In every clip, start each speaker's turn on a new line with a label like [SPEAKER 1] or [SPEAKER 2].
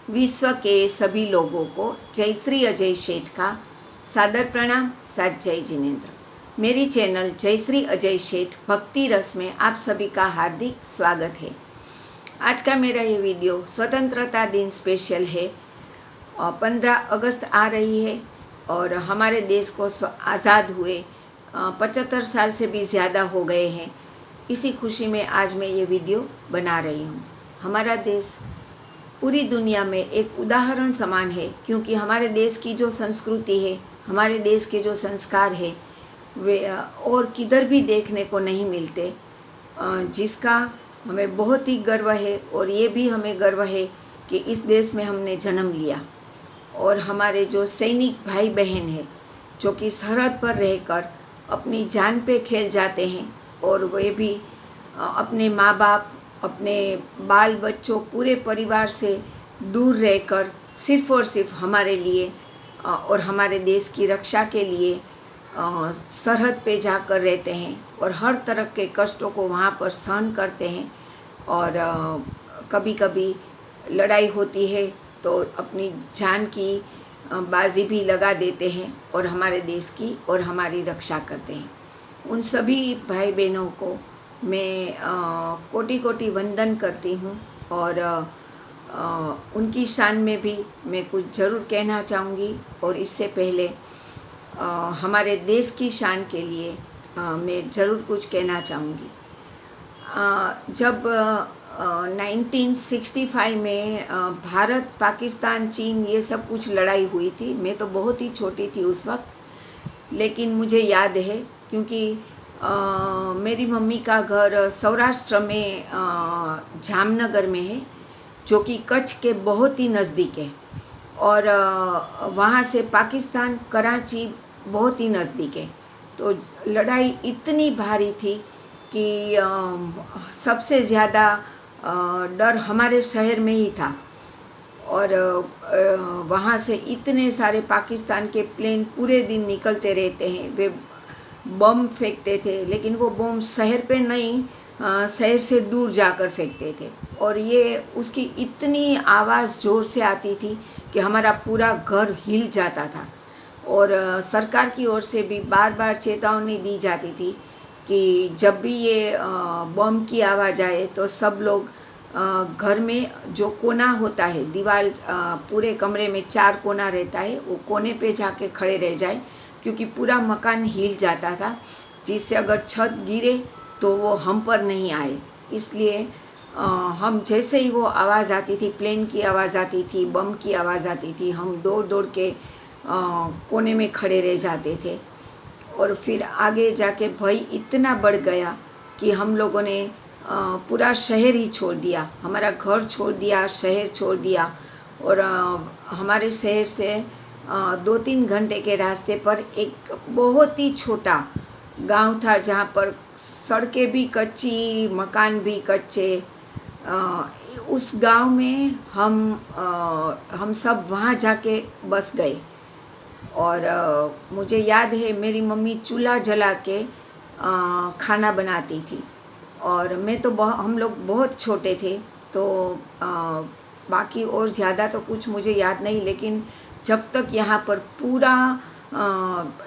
[SPEAKER 1] विश्व के सभी लोगों को जय श्री अजय सेठ का सादर प्रणाम। साथ जय जिनेंद्र। मेरी चैनल जय श्री अजय सेठ भक्ति रस में आप सभी का हार्दिक स्वागत है। आज का मेरा ये वीडियो स्वतंत्रता दिन स्पेशल है। 15 अगस्त आ रही है और हमारे देश को आज़ाद हुए 75 साल से भी ज़्यादा हो गए हैं। इसी खुशी में आज मैं ये वीडियो बना रही हूँ। हमारा देश पूरी दुनिया में एक उदाहरण समान है, क्योंकि हमारे देश की जो संस्कृति है, हमारे देश के जो संस्कार है, वे और किधर भी देखने को नहीं मिलते, जिसका हमें बहुत ही गर्व है। और ये भी हमें गर्व है कि इस देश में हमने जन्म लिया। और हमारे जो सैनिक भाई बहन हैं, जो कि सरहद पर रहकर अपनी जान पे खेल जाते हैं, और वे भी अपने माँ बाप, अपने बाल बच्चों, पूरे परिवार से दूर रहकर सिर्फ़ और सिर्फ हमारे लिए और हमारे देश की रक्षा के लिए सरहद पे जाकर रहते हैं और हर तरह के कष्टों को वहाँ पर सहन करते हैं। और कभी कभी लड़ाई होती है तो अपनी जान की बाजी भी लगा देते हैं और हमारे देश की और हमारी रक्षा करते हैं। उन सभी भाई बहनों को मैं कोटि कोटि वंदन करती हूँ। और उनकी शान में भी मैं कुछ ज़रूर कहना चाहूँगी। और इससे पहले हमारे देश की शान के लिए मैं ज़रूर कुछ कहना चाहूँगी। जब 1965 में भारत, पाकिस्तान, चीन, ये सब कुछ लड़ाई हुई थी, मैं तो बहुत ही छोटी थी उस वक्त, लेकिन मुझे याद है क्योंकि मेरी मम्मी का घर सौराष्ट्र में जामनगर में है, जो कि कच्छ के बहुत ही नज़दीक है। और वहाँ से पाकिस्तान, कराची बहुत ही नज़दीक है। तो लड़ाई इतनी भारी थी कि सबसे ज़्यादा डर हमारे शहर में ही था। और वहाँ से इतने सारे पाकिस्तान के प्लेन पूरे दिन निकलते रहते हैं। वे बम फेंकते थे, लेकिन वो बम शहर पे नहीं, शहर से दूर जाकर फेंकते थे। और ये उसकी इतनी आवाज़ ज़ोर से आती थी कि हमारा पूरा घर हिल जाता था। और सरकार की ओर से भी बार बार चेतावनी दी जाती थी कि जब भी ये बम की आवाज़ आए तो सब लोग घर में जो कोना होता है, दीवार, पूरे कमरे में 4 कोना रहता है, वो कोने पे जाके खड़े रह जाए, क्योंकि पूरा मकान हिल जाता था, जिससे अगर छत गिरे तो वो हम पर नहीं आए। इसलिए हम जैसे ही वो आवाज़ आती थी, प्लेन की आवाज़ आती थी, बम की आवाज़ आती थी, हम दौड़ दौड़ के कोने में खड़े रह जाते थे। और फिर आगे जाके भय इतना बढ़ गया कि हम लोगों ने पूरा शहर ही छोड़ दिया, हमारा घर छोड़ दिया, शहर छोड़ दिया। और हमारे शहर से 2-3 घंटे के रास्ते पर एक बहुत ही छोटा गांव था, जहाँ पर सड़कें भी कच्ची, मकान भी कच्चे। उस गांव में हम सब वहाँ जाके बस गए। और मुझे याद है मेरी मम्मी चूल्हा जला के खाना बनाती थी। और मैं तो हम लोग बहुत छोटे थे, तो बाकी और ज़्यादा तो कुछ मुझे याद नहीं। लेकिन जब तक यहाँ पर पूरा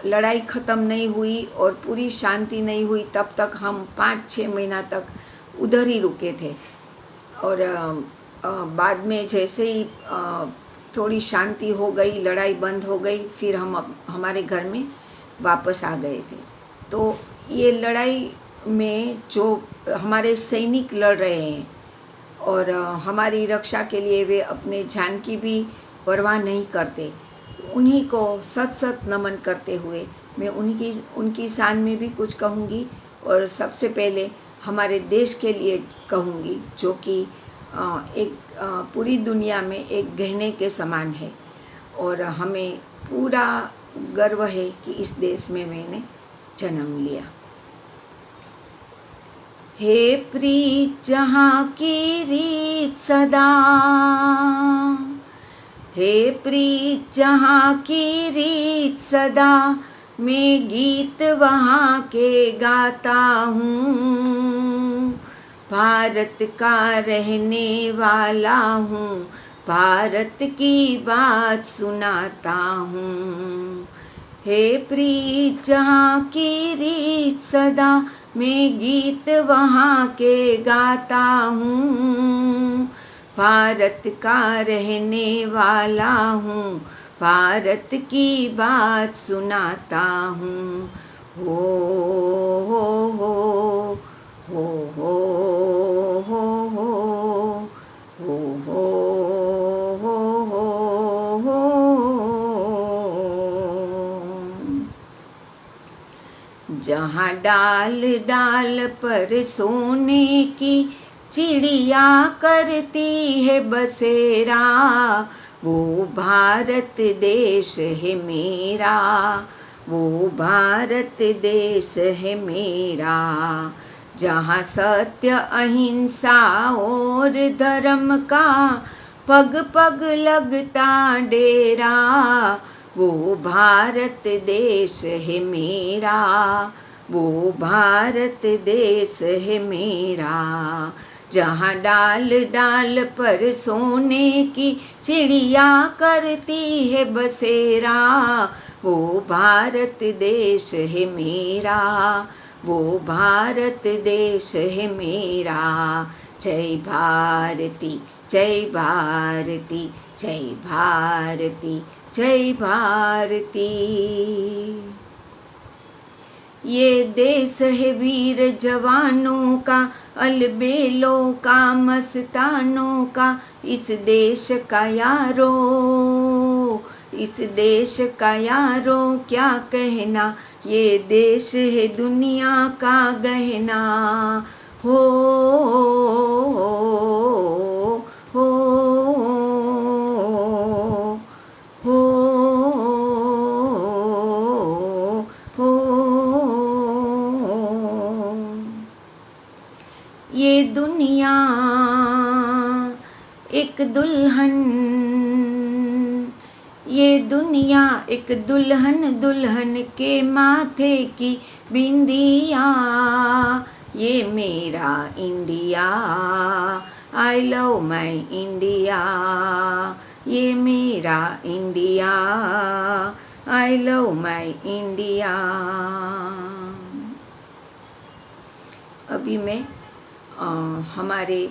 [SPEAKER 1] लड़ाई ख़त्म नहीं हुई और पूरी शांति नहीं हुई, तब तक हम 5-6 महीना तक उधर ही रुके थे। और बाद में जैसे ही थोड़ी शांति हो गई, लड़ाई बंद हो गई, फिर हम हमारे घर में वापस आ गए थे। तो ये लड़ाई में जो हमारे सैनिक लड़ रहे हैं और हमारी रक्षा के लिए वे अपने जान की भी परवाह नहीं करते, तो उन्हीं को सत सत नमन करते हुए मैं उनकी शान में भी कुछ कहूँगी। और सबसे पहले हमारे देश के लिए कहूँगी, जो कि एक पूरी दुनिया में एक गहने के समान है। और हमें पूरा गर्व है कि इस देश में मैंने जन्म लिया। हे प्रीत जहाँ की रीत सदा, हे प्रीत जहाँ की रीत सदा, मैं गीत वहाँ के गाता हूँ। भारत का रहने वाला हूँ, भारत की बात सुनाता हूँ। हे प्रीत जहाँ की रीत सदा, मैं गीत वहाँ के गाता हूँ। भारत का रहने वाला हूँ, भारत की बात सुनाता हूँ। हो हो हो हो हो हो हो हो हो हो हो हो। जहाँ डाल डाल पर सोने की चिड़िया करती है बसेरा, वो भारत देश है मेरा, वो भारत देश है मेरा। जहाँ सत्य अहिंसा और धर्म का पग पग लगता डेरा, वो भारत देश है मेरा, वो भारत देश है मेरा। जहाँ डाल डाल पर सोने की चिड़िया करती है बसेरा, वो भारत देश है मेरा, वो भारत देश है मेरा। जय भारती जय भारती जय भारती जय भारती। ये देश है वीर जवानों का, अलबेलों का, मस्तानों का, इस देश का यारो, इस देश का यारो क्या कहना, ये देश है दुनिया का गहना। हो हो हो हो हो। ये दुनिया एक दुल्हन, ये दुनिया एक दुल्हन, दुल्हन के माथे की बिंदिया, ये मेरा India, I love my India, ये मेरा India, I love my India. अभी मैं हमारे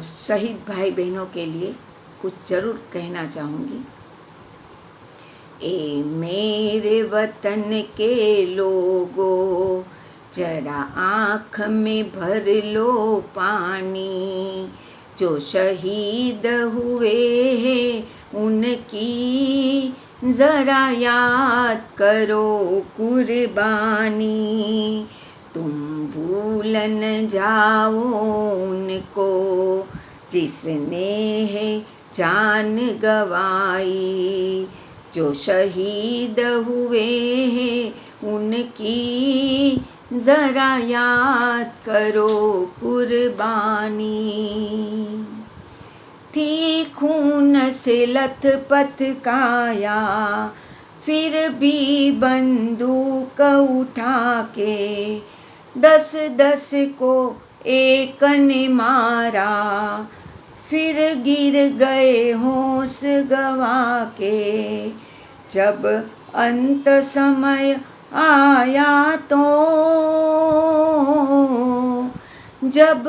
[SPEAKER 1] शहीद भाई बहनों के लिए कुछ ज़रूर कहना चाहूँगी। ए मेरे वतन के लोगों, जरा आँख में भर लो पानी, जो शहीद हुए हैं उनकी ज़रा याद करो कुर्बानी। तुम भूल न जाओ उनको जिसने है जान गवाई, जो शहीद हुए हैं उनकी ज़रा याद करो कुर्बानी। थी खून से लथपथ काया, फिर भी बंदूक उठा के 10-10 को एक ने मारा, फिर गिर गए होश गवा के। जब अंत समय आया तो, जब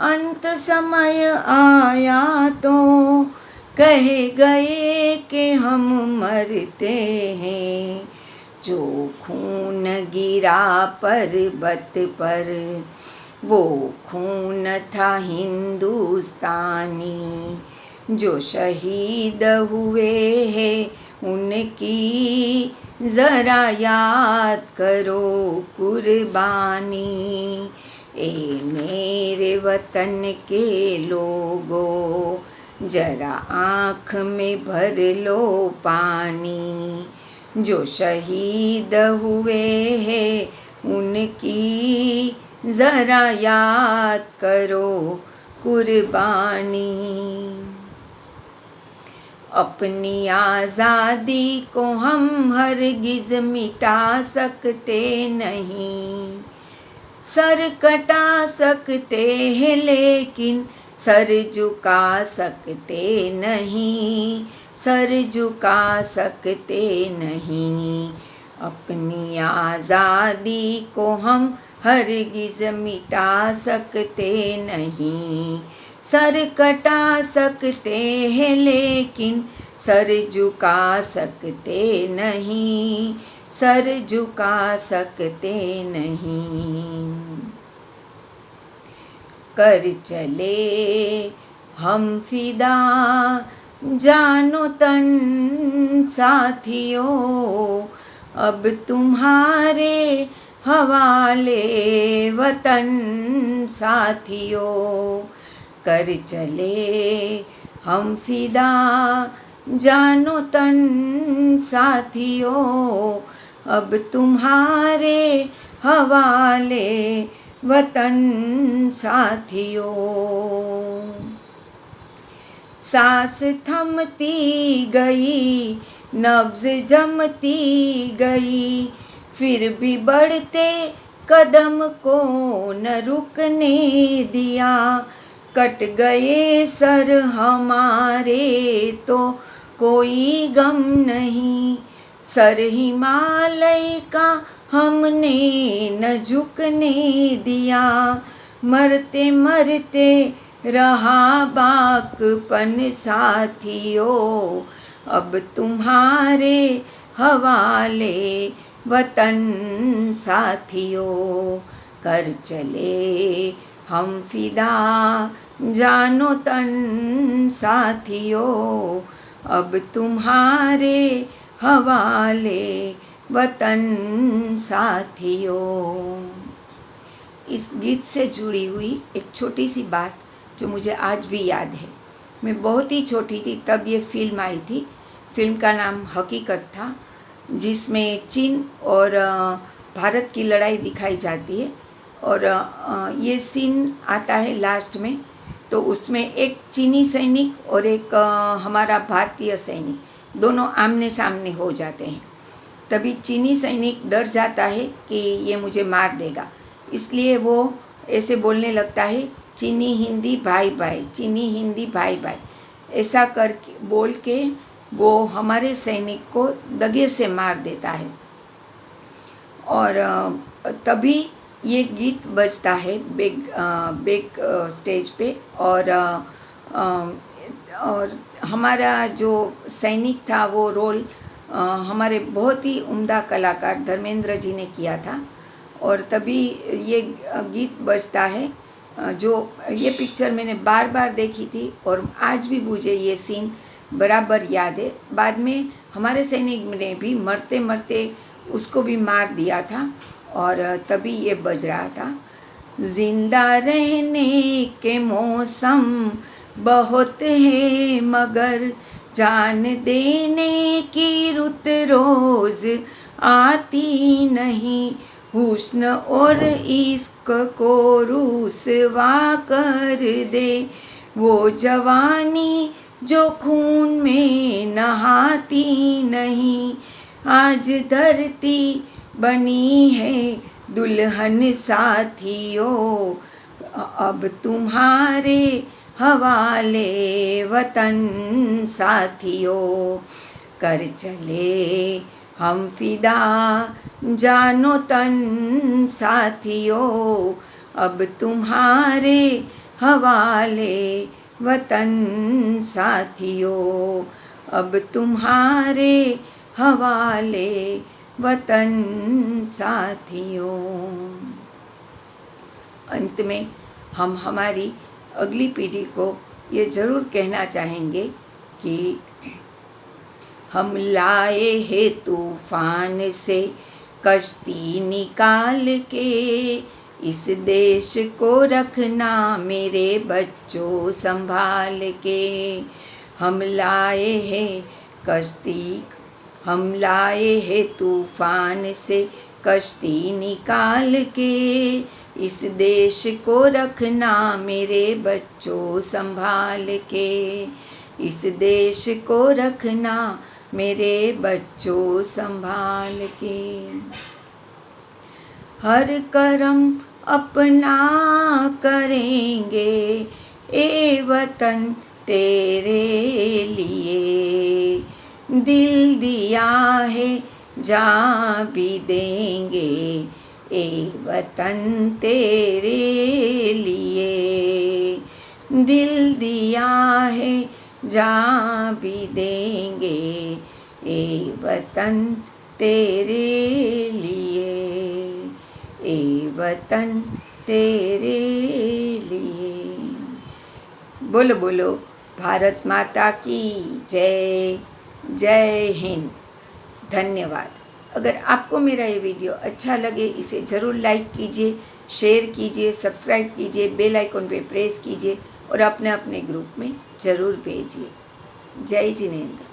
[SPEAKER 1] अंत समय आया तो कह गए कि हम मरते हैं। जो खून गिरा पर्वत पर वो खून था हिंदुस्तानी, जो शहीद हुए हैं उनकी ज़रा याद करो कुर्बानी। ए मेरे वतन के लोगों, जरा आँख में भर लो पानी, जो शहीद हुए हैं उनकी ज़रा याद करो कुर्बानी। अपनी आज़ादी को हम हरगिज़ मिटा सकते नहीं, सर कटा सकते हैं लेकिन सर झुका सकते नहीं, सर झुका सकते नहीं। अपनी आज़ादी को हम हरगिज़ मिटा सकते नहीं। सर कटा सकते हैं लेकिन सर झुका सकते नहीं, सर झुका सकते नहीं। कर चले हम फिदा जानो तन साथियों, अब तुम्हारे हवाले वतन साथियों। कर चले हम फिदा जानो तन साथियों, अब तुम्हारे हवाले वतन साथियों। सांस थमती गई, नब्ज़ जमती गई, फिर भी बढ़ते कदम को न रुकने दिया। कट गए सर हमारे तो कोई गम नहीं, सर हिमालय का हमने न झुकने दिया। मरते मरते रहा बाकपन साथियों, अब तुम्हारे हवाले वतन साथियों। कर चले हम फिदा जानो तन साथियों, अब तुम्हारे हवाले वतन साथियों। इस गीत से जुड़ी हुई एक छोटी सी बात जो मुझे आज भी याद है। मैं बहुत ही छोटी थी तब ये फिल्म आई थी। फिल्म का नाम हकीकत था, जिसमें चीन और भारत की लड़ाई दिखाई जाती है। और ये सीन आता है लास्ट में, तो उसमें एक चीनी सैनिक और एक हमारा भारतीय सैनिक दोनों आमने सामने हो जाते हैं। तभी चीनी सैनिक डर जाता है कि ये मुझे मार देगा, इसलिए वो ऐसे बोलने लगता है, चीनी हिंदी भाई भाई, चीनी हिंदी भाई भाई, ऐसा कर बोल के वो हमारे सैनिक को दगे से मार देता है। और तभी ये गीत बजता है बैक स्टेज पे। और हमारा जो सैनिक था वो रोल हमारे बहुत ही उम्दा कलाकार धर्मेंद्र जी ने किया था। और तभी ये गीत बजता है। जो ये पिक्चर मैंने बार बार देखी थी और आज भी मुझे ये सीन बराबर याद है। बाद में हमारे सैनिक ने भी मरते मरते उसको भी मार दिया था और तभी ये बज रहा था। जिंदा रहने के मौसम बहुत है मगर जान देने की रुत रोज़ आती नहीं। हुस्न और इश्क को रुसवा कर दे वो जवानी जो खून में नहाती नहीं। आज धरती बनी है दुल्हन साथियों, अब तुम्हारे हवाले वतन साथियों। कर चले हम फिदा जानो तन साथियों, अब तुम्हारे हवाले वतन साथियों, अब तुम्हारे हवाले वतन साथियों। अंत में हम हमारी अगली पीढ़ी को ये ज़रूर कहना चाहेंगे कि हम लाए हैं तूफान से कश्ती निकाल के, इस देश को रखना मेरे बच्चों संभाल के। हम लाए हैं कश्ती, हम लाए हैं तूफान से कश्ती निकाल के, इस देश को रखना मेरे बच्चों संभाल के, इस देश को रखना मेरे बच्चों संभाल के। हर कर्म अपना करेंगे ए वतन तेरे लिए दिल दिया है, जान भी देंगे, ए वतन तेरे लिए दिल दिया है, जान भी देंगे, ए वतन तेरे लिए, ए वतन तेरे लिए। बोलो बोलो भारत माता की जय। जय हिंद। धन्यवाद। अगर आपको मेरा ये वीडियो अच्छा लगे इसे ज़रूर लाइक कीजिए, शेयर कीजिए, सब्सक्राइब कीजिए, बेल आइकन पे प्रेस कीजिए और अपने अपने ग्रुप में ज़रूर भेजिए। जय जिनेंद्र।